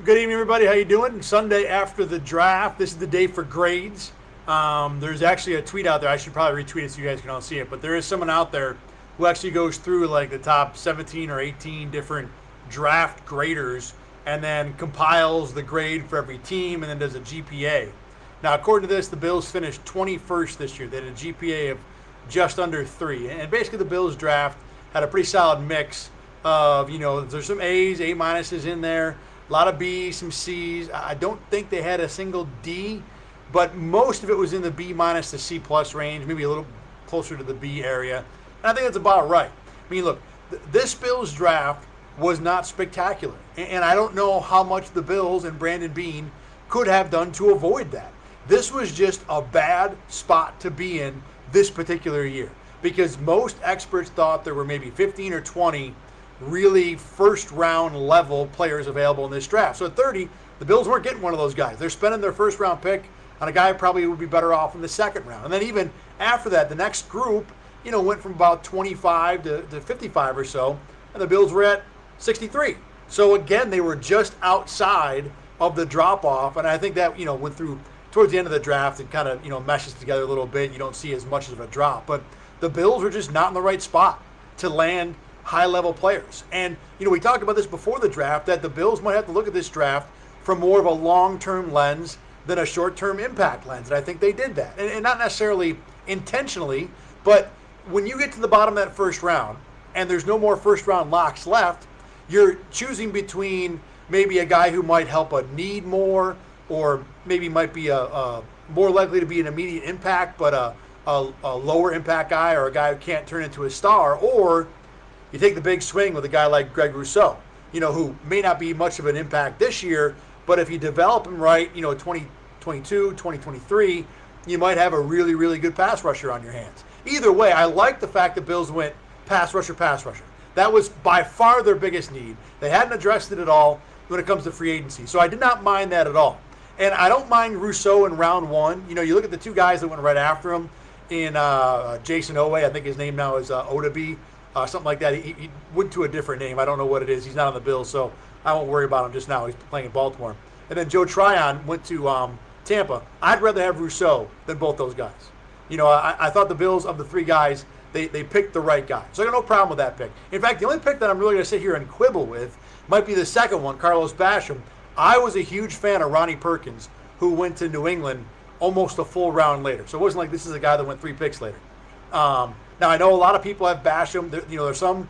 Good evening, everybody. How you doing? Sunday after the draft. This is the day for grades. There's actually a tweet out there. I should probably retweet it so you guys can all see it. But there is someone out there who actually goes through like the top 17 or 18 different draft graders and then compiles the grade for every team and then does a GPA. Now, according to this, the Bills finished 21st this year. They had a GPA of just under 3. And basically, the Bills draft had a pretty solid mix of, there's some A's, A minuses in there, a lot of B's, some C's. I don't think they had a single D, but most of it was in the B minus to C plus range, maybe a little closer to the B area. And I think that's about right. I mean, look, this Bills draft was not spectacular. And I don't know how much the Bills and Brandon Beane could have done to avoid that. This was just a bad spot to be in this particular year because most experts thought there were maybe 15 or 20 really first round level players available in this draft. So at 30, the Bills weren't getting one of those guys. They're spending their first round pick on a guy who probably would be better off in the second round. And then even after that, the next group, went from about 25 to 55 or so, and the Bills were at 63. So again, they were just outside of the drop off, and I think that, went through towards the end of the draft and kind of, meshes together a little bit. You don't see as much of a drop, but the Bills were just not in the right spot to land high-level players. And, we talked about this before the draft, that the Bills might have to look at this draft from more of a long-term lens than a short-term impact lens. And I think they did that. And not necessarily intentionally, but when you get to the bottom of that first round and there's no more first-round locks left, you're choosing between maybe a guy who might help a need more or maybe might be a more likely to be an immediate impact but a lower impact guy or a guy who can't turn into a star, or you take the big swing with a guy like Greg Rousseau, who may not be much of an impact this year, but if you develop him right, 2022, 2023, you might have a really, really good pass rusher on your hands. Either way, I like the fact that Bills went pass rusher. That was by far their biggest need. They hadn't addressed it at all when it comes to free agency. So I did not mind that at all. And I don't mind Rousseau in round one. You look at the two guys that went right after him in Jason Owe, I think his name now is Odabe. Something like that. He went to a different name. I don't know what it is. He's not on the Bills, so I won't worry about him just now. He's playing in Baltimore. And then Joe Tryon went to Tampa. I'd rather have Rousseau than both those guys. I thought the Bills, of the three guys, they picked the right guy. So I got no problem with that pick. In fact, the only pick that I'm really going to sit here and quibble with might be the second one, Carlos Basham. I was a huge fan of Ronnie Perkins, who went to New England almost a full round later. So it wasn't like this is a guy that went 3 picks later. Now, I know a lot of people have Basham. There's some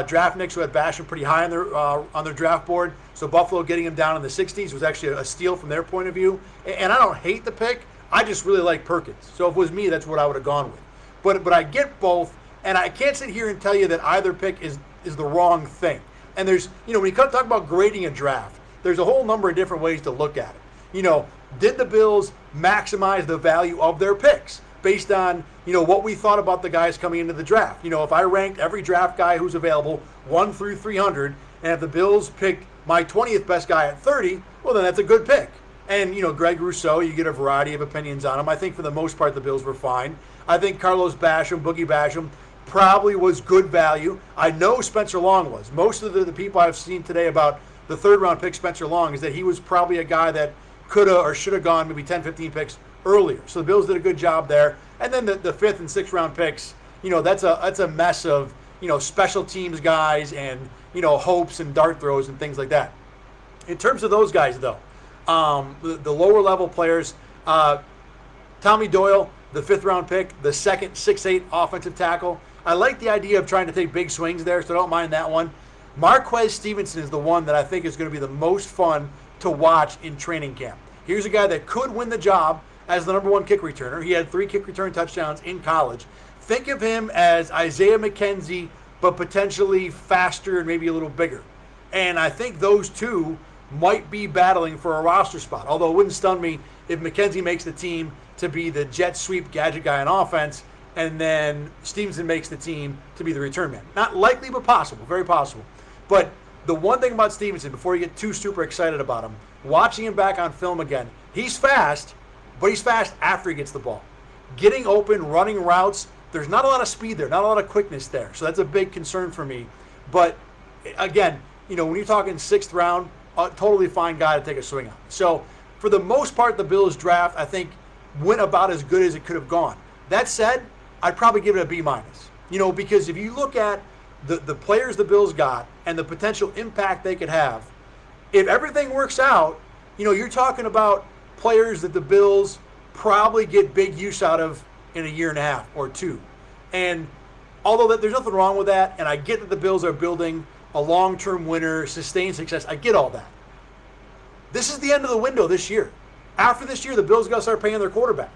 draft nicks who had Basham pretty high on their draft board. So Buffalo getting him down in the 60s was actually a steal from their point of view. And I don't hate the pick. I just really like Perkins. So if it was me, that's what I would have gone with. But I get both, and I can't sit here and tell you that either pick is the wrong thing. And there's, when you talk about grading a draft, there's a whole number of different ways to look at it. Did the Bills maximize the value of their picks based on, what we thought about the guys coming into the draft? If I ranked every draft guy who's available 1 through 300, and if the Bills picked my 20th best guy at 30, well, then that's a good pick. And, Greg Rousseau, you get a variety of opinions on him. I think for the most part, the Bills were fine. I think Carlos Basham, Boogie Basham, probably was good value. I know Spencer Long was. Most of the people I've seen today about the third-round pick, Spencer Long, is that he was probably a guy that could have or should have gone maybe 10, 15 picks earlier. So the Bills did a good job there. And then the 5th and 6th round picks, that's a mess of, special teams guys and, hopes and dart throws and things like that. In terms of those guys, though, the lower level players, Tommy Doyle, the 5th round pick, the second 6'8" offensive tackle. I like the idea of trying to take big swings there, so I don't mind that one. Marquez Stevenson is the one that I think is going to be the most fun to watch in training camp. Here's a guy that could win the job as the number 1 kick returner. He had 3 kick return touchdowns in college. Think of him as Isaiah McKenzie, but potentially faster and maybe a little bigger. And I think those two might be battling for a roster spot. Although it wouldn't stun me if McKenzie makes the team to be the jet sweep gadget guy on offense, and then Stevenson makes the team to be the return man. Not likely, but possible. Very possible. But the one thing about Stevenson, before you get too super excited about him, watching him back on film again, he's fast, but he's fast after he gets the ball. Getting open, running routes, there's not a lot of speed there, not a lot of quickness there. So that's a big concern for me. But again, when you're talking 6th round, a totally fine guy to take a swing on. So for the most part, the Bills draft, I think, went about as good as it could have gone. That said, I'd probably give it a B minus. Because if you look at the players the Bills got and the potential impact they could have, if everything works out, you're talking about players that the Bills probably get big use out of in a year and a half or two. And although there's nothing wrong with that, and I get that the Bills are building a long-term winner, sustained success, I get all that. This is the end of the window this year. After this year, the Bills got to start paying their quarterback.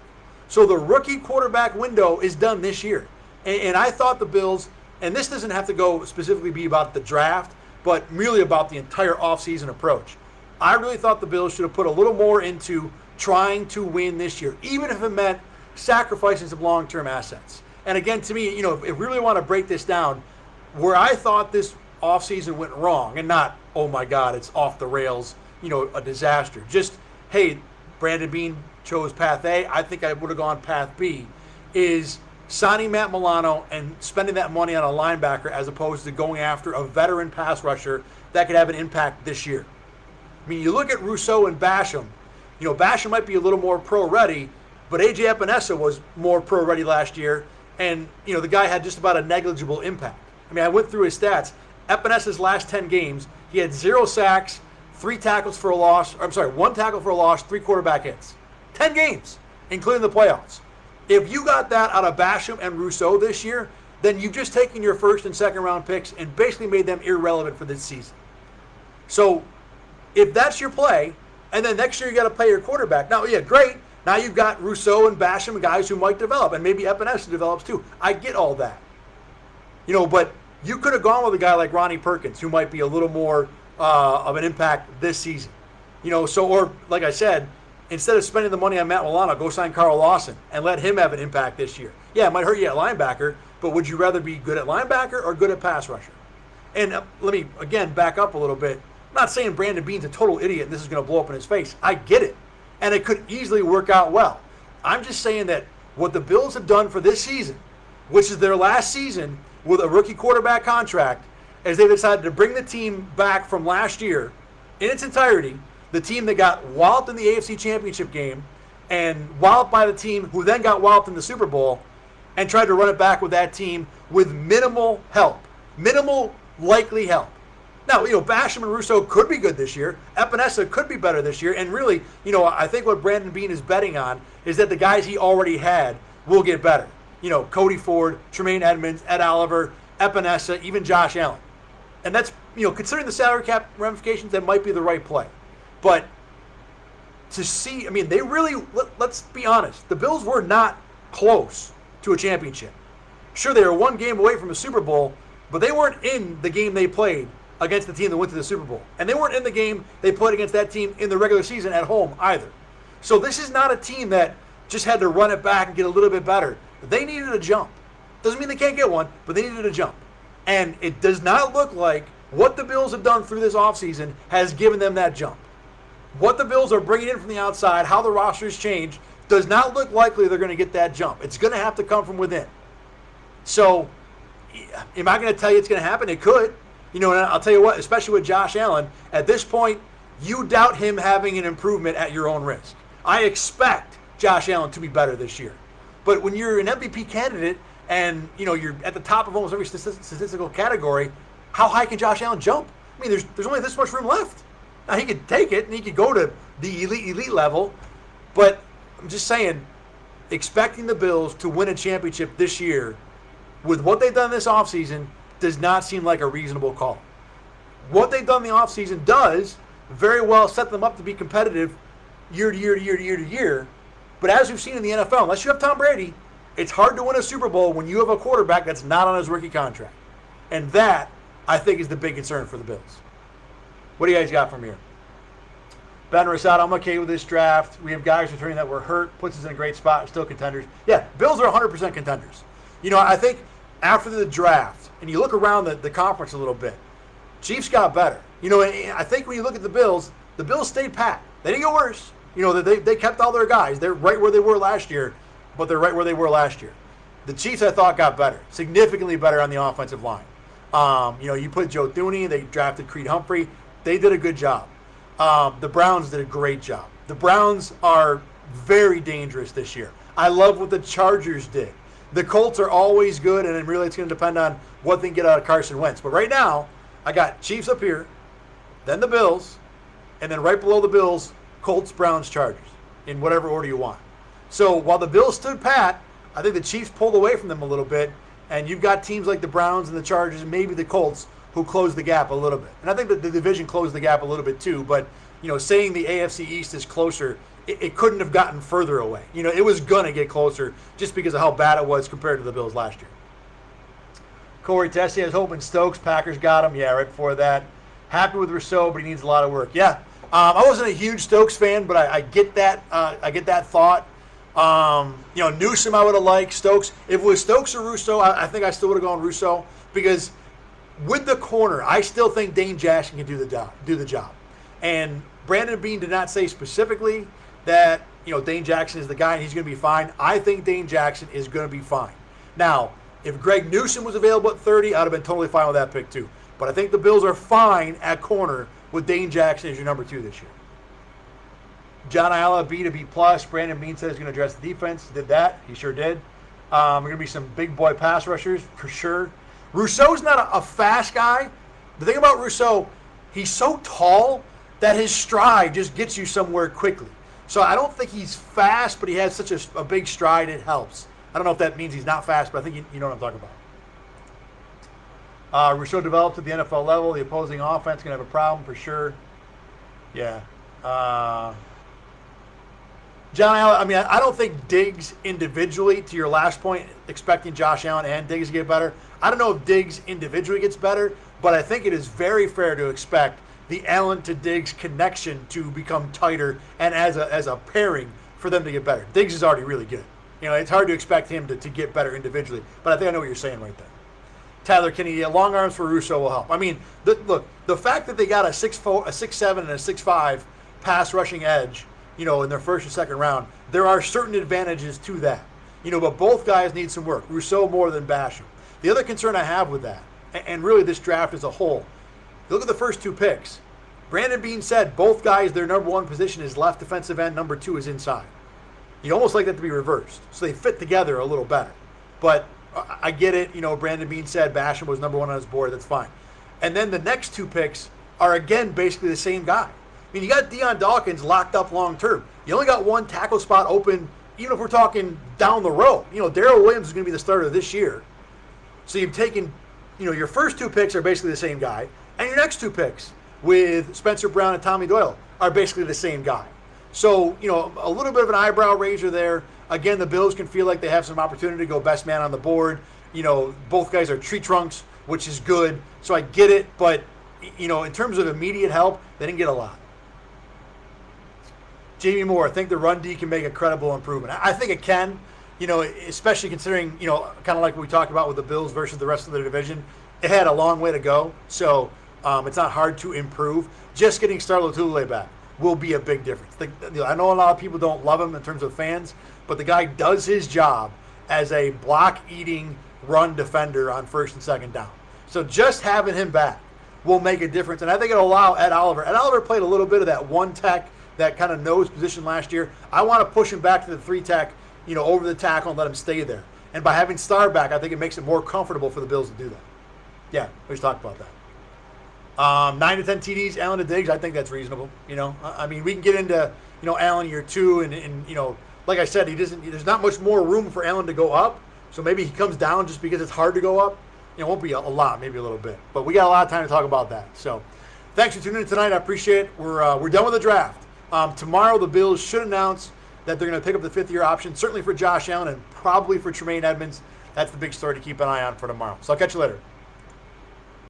So the rookie quarterback window is done this year. And I thought the Bills, and this doesn't have to go specifically be about the draft, but really about the entire offseason approach. I really thought the Bills should have put a little more into trying to win this year, even if it meant sacrificing some long-term assets. And again, to me, if we really want to break this down, where I thought this offseason went wrong, and not, oh my God, it's off the rails, a disaster. Just, hey, Brandon Beane chose path A. I think I would have gone path B, is signing Matt Milano and spending that money on a linebacker as opposed to going after a veteran pass rusher that could have an impact this year. I mean, you look at Rousseau and Basham. Basham might be a little more pro-ready, but A.J. Epinesa was more pro-ready last year, and, the guy had just about a negligible impact. I mean, I went through his stats. Epinesa's last 10 games, he had 0 sacks, 1 tackle for a loss, 3 quarterback hits. 10 games, including the playoffs. If you got that out of Basham and Rousseau this year, then you've just taken your first and second round picks and basically made them irrelevant for this season. So if that's your play, and then next year you got to play your quarterback. Now, yeah, great. Now you've got Rousseau and Basham and guys who might develop, and maybe Epinesa develops too. I get all that. But you could have gone with a guy like Ronnie Perkins, who might be a little more of an impact this season. Or like I said, instead of spending the money on Matt Milano, go sign Carl Lawson and let him have an impact this year. Yeah, it might hurt you at linebacker, but would you rather be good at linebacker or good at pass rusher? And let me, again, back up a little bit. I'm not saying Brandon Beane's a total idiot and this is going to blow up in his face. I get it. And it could easily work out well. I'm just saying that what the Bills have done for this season, which is their last season with a rookie quarterback contract, is they've decided to bring the team back from last year in its entirety, the team that got walloped in the AFC Championship game and walloped by the team who then got walloped in the Super Bowl, and tried to run it back with that team with minimal help, minimal likely help. Now, Basham and Rousseau could be good this year. Epinesa could be better this year. And really, I think what Brandon Beane is betting on is that the guys he already had will get better. Cody Ford, Tremaine Edmonds, Ed Oliver, Epinesa, even Josh Allen. And that's, considering the salary cap ramifications, that might be the right play. But to see, they really, let's be honest, the Bills were not close to a championship. Sure, they were one game away from a Super Bowl, but they weren't in the game they played against the team that went to the Super Bowl. And they weren't in the game they played against that team in the regular season at home either. So this is not a team that just had to run it back and get a little bit better. They needed a jump. Doesn't mean they can't get one, but they needed a jump. And it does not look like what the Bills have done through this offseason has given them that jump. What the Bills are bringing in from the outside, how the roster's changed, does not look likely they're going to get that jump. It's going to have to come from within. So, am I going to tell you it's going to happen? It could. And I'll tell you what, especially with Josh Allen, at this point, you doubt him having an improvement at your own risk. I expect Josh Allen to be better this year. But when you're an MVP candidate and, you're at the top of almost every statistical category, how high can Josh Allen jump? There's only this much room left. Now, he could take it and he could go to the elite level, but I'm just saying, expecting the Bills to win a championship this year with what they've done this offseason does not seem like a reasonable call. What they've done in the offseason does very well set them up to be competitive year to year to year to year to year. But as we've seen in the NFL, unless you have Tom Brady, it's hard to win a Super Bowl when you have a quarterback that's not on his rookie contract. And that, I think, is the big concern for the Bills. What do you guys got from here? Ben Rosado, I'm okay with this draft. We have guys returning that were hurt, puts us in a great spot, still contenders. Yeah, Bills are 100% contenders. I think after the draft, and you look around the conference a little bit, Chiefs got better. And I think when you look at the Bills stayed pat. They didn't get worse. They kept all their guys. They're right where they were last year, but they're right where they were last year. The Chiefs, I thought, got better, significantly better on the offensive line. You put Joe Thuney, they drafted Creed Humphrey. They did a good job. The Browns did a great job. The Browns are very dangerous this year. I love what the Chargers did. The Colts are always good, and really it's going to depend on what they can get out of Carson Wentz. But right now, I got Chiefs up here, then the Bills, and then right below the Bills, Colts, Browns, Chargers, in whatever order you want. So while the Bills stood pat, I think the Chiefs pulled away from them a little bit, and you've got teams like the Browns and the Chargers and maybe the Colts who closed the gap a little bit. And I think that the division closed the gap a little bit too, but saying the AFC East is closer, it couldn't have gotten further away. It was going to get closer just because of how bad it was compared to the Bills last year. Corey Tessie has hope in Stokes. Packers got him. Yeah, right before that. Happy with Rousseau, but he needs a lot of work. Yeah, I wasn't a huge Stokes fan, but I get that. I get that thought. Newsom I would have liked. Stokes. If it was Stokes or Rousseau, I think I still would have gone Rousseau because with the corner, I still think Dane Jackson can do the job. And Brandon Beane did not say specifically that Dane Jackson is the guy and he's going to be fine. I think Dane Jackson is going to be fine. Now, if Greg Newsom was available at 30, I'd have been totally fine with that pick too. But I think the Bills are fine at corner with Dane Jackson as your number 2 this year. John Ayala, B to B+. Brandon Beane said he's going to address the defense. Did that. He sure did. There are going to be some big boy pass rushers for sure. Rousseau's not a fast guy. The thing about Rousseau, he's so tall that his stride just gets you somewhere quickly. So I don't think he's fast, but he has such a big stride, it helps. I don't know if that means he's not fast, but I think you know what I'm talking about. Rousseau developed at the NFL level. The opposing offense going to have a problem for sure. Yeah. John Allen, I don't think Diggs individually, to your last point, expecting Josh Allen and Diggs to get better. I don't know if Diggs individually gets better, but I think it is very fair to expect the Allen to Diggs connection to become tighter and as a pairing for them to get better. Diggs is already really good. It's hard to expect him to get better individually, but I think I know what you're saying right there. Tyler Kinney, long arms for Rousseau will help. Look, the fact that they got a 6'4", a 6'7", and a 6'5" pass rushing edge, in their first and second round, there are certain advantages to that. But both guys need some work. Rousseau more than Basham. The other concern I have with that, and really this draft as a whole, look at the first 2 picks. Brandon Beane said both guys, their number 1 position is left defensive end, number 2 is inside. You almost like that to be reversed, so they fit together a little better. But I get it. Brandon Beane said Basham was number 1 on his board. That's fine. And then the next 2 picks are, again, basically the same guy. You got Deion Dawkins locked up long term. You only got 1 tackle spot open, even if we're talking down the road. Darrell Williams is going to be the starter this year. So you've taken, your first 2 picks are basically the same guy. And your next 2 picks with Spencer Brown and Tommy Doyle are basically the same guy. So, a little bit of an eyebrow raiser there. Again, the Bills can feel like they have some opportunity to go best man on the board. Both guys are tree trunks, which is good. So I get it. But, in terms of immediate help, they didn't get a lot. Jamie Moore, I think the run D can make a credible improvement. I think it can, especially considering, kind of like we talked about with the Bills versus the rest of the division. It had a long way to go. So it's not hard to improve. Just getting Star Lotulelei back will be a big difference. I know a lot of people don't love him in terms of fans, but the guy does his job as a block-eating run defender on first and second down. So just having him back will make a difference, and I think it'll allow Ed Oliver. Ed Oliver played a little bit of that 1 tech, that kind of nose position last year. I want to push him back to the 3 tech, over the tackle and let him stay there. And by having Star back, I think it makes it more comfortable for the Bills to do that. Yeah, we just talked about that. 9 to 10 TDs, Allen to Diggs, I think that's reasonable. We can get into, Allen year 2, and like I said, there's not much more room for Allen to go up. So maybe he comes down just because it's hard to go up. It won't be a lot, maybe a little bit. But we got a lot of time to talk about that. So thanks for tuning in tonight. I appreciate it. We're done with the draft. Tomorrow the Bills should announce that they're going to pick up the 5th-year option, certainly for Josh Allen and probably for Tremaine Edmunds. That's the big story to keep an eye on for tomorrow. So I'll catch you later.